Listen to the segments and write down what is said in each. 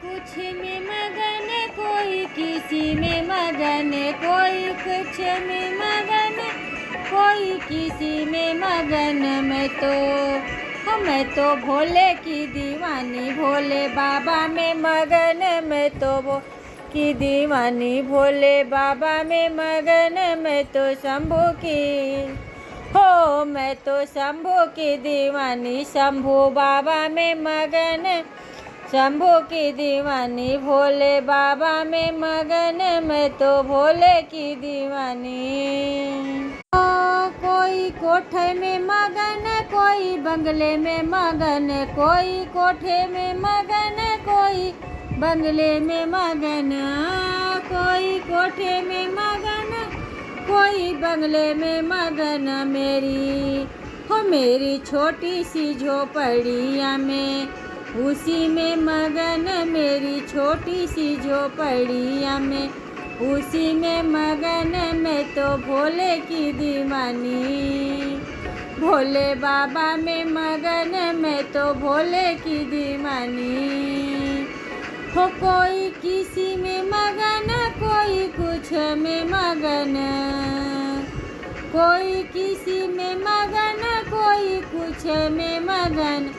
कुछ में मगन, कोई किसी में मगन, कोई कुछ में मगन, कोई किसी में मगन। मैं तो भोले की दीवानी, भोले बाबा में मगन। मैं तो वो की दीवानी, भोले बाबा में मगन। मैं तो शंभू की हो, मैं तो शंभू की दीवानी, शंभू बाबा में मगन। शंभू की दीवानी, भोले बाबा में मगन। मैं तो भोले की दीवानी। कोई कोठे में मगन, कोई बंगले में मगन, कोई कोठे में मगन, कोई बंगले में मगन, कोई कोठे में मगन, कोई बंगले में मगन। मेरी छोटी सी झोपड़िया में, उसी में मगन। मेरी छोटी सी झोपड़िया में, उसी में मगन। मैं तो भोले की दीवानी, भोले बाबा में मगन। मैं तो भोले की दीवानी। कोई किसी में मगन, कोई कुछ में मगन, कोई किसी में मगन, कोई कुछ में मगन।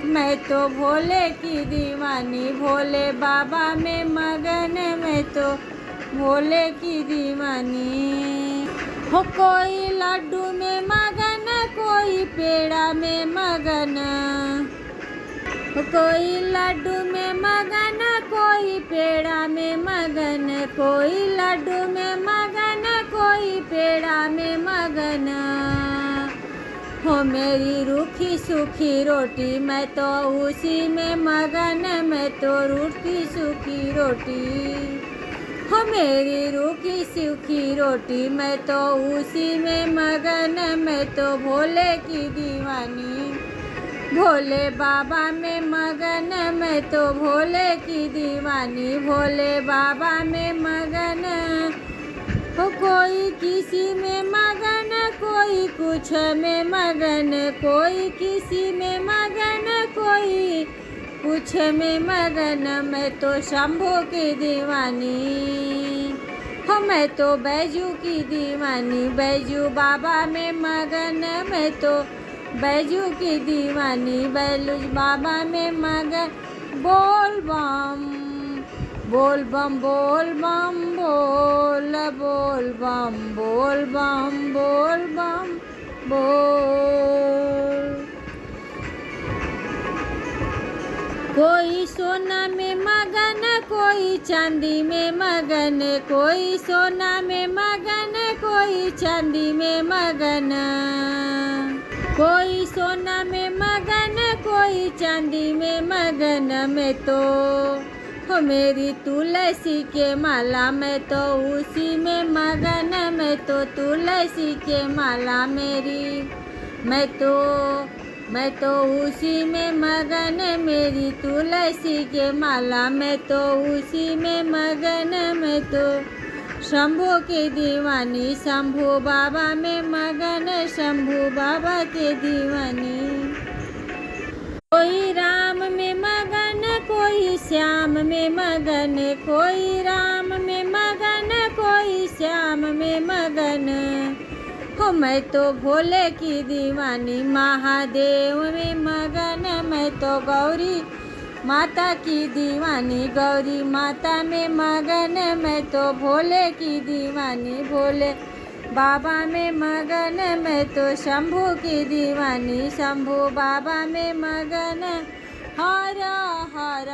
मैं तो भोले की दीवानी, भोले बाबा में मगन। मैं तो भोले की दीवानी। कोई लड्डू में मगन, कोई पेड़ा में मगन, कोई लड्डू में मगन, कोई पेड़ा में मगन, कोई लड्डू में मगन, कोई पेड़ा में मगन। मेरी रूखी सूखी रोटी, मैं तो उसी में मगन। मैं तो रूखी सूखी रोटी, मेरी रूखी सूखी रोटी, मैं तो उसी में मगन। मैं तो भोले की दीवानी, भोले बाबा में मगन। मैं तो भोले की दीवानी, भोले बाबा में मगन। कोई किसी में मगन, कोई कुछ में मगन, कोई किसी में मगन, कोई कुछ में मगन। मैं तो शंभू की दीवानी, मैं तो बैजू की दीवानी, बैजू बाबा में मगन। मैं तो बैजू की दीवानी, बैजू बाबा में मगन। बोल बम बोल बम, बोल बम बोल, बोल बम बोल बम, बोल बम बोल। कोई सोना में मगन, कोई चांदी में मगन, कोई सोना में मगन, कोई चांदी में मगन, कोई सोना में मगन, कोई चांदी में मगन। मैं तो मेरी तुलसी के माला, मैं तो उसी में मगन। मैं तो तुलसी के माला मेरी, मैं तो उसी में मगन। मेरी तुलसी के माला, मैं तो उसी में मगन। मैं तो शंभू की दीवानी, शंभू बाबा में मगन, शंभू बाबा के दीवानी। कोई राम में मगन, कोई श्याम में मगन, कोई राम में मगन, कोई श्याम में मगन। मैं तो भोले की दीवानी, महादेव में मगन। मैं तो गौरी माता की दीवानी, गौरी माता में मगन। मैं तो भोले की दीवानी, भोले बाबा में मगन। मैं तो शंभू की दीवानी, शंभू बाबा में मगन। हर हर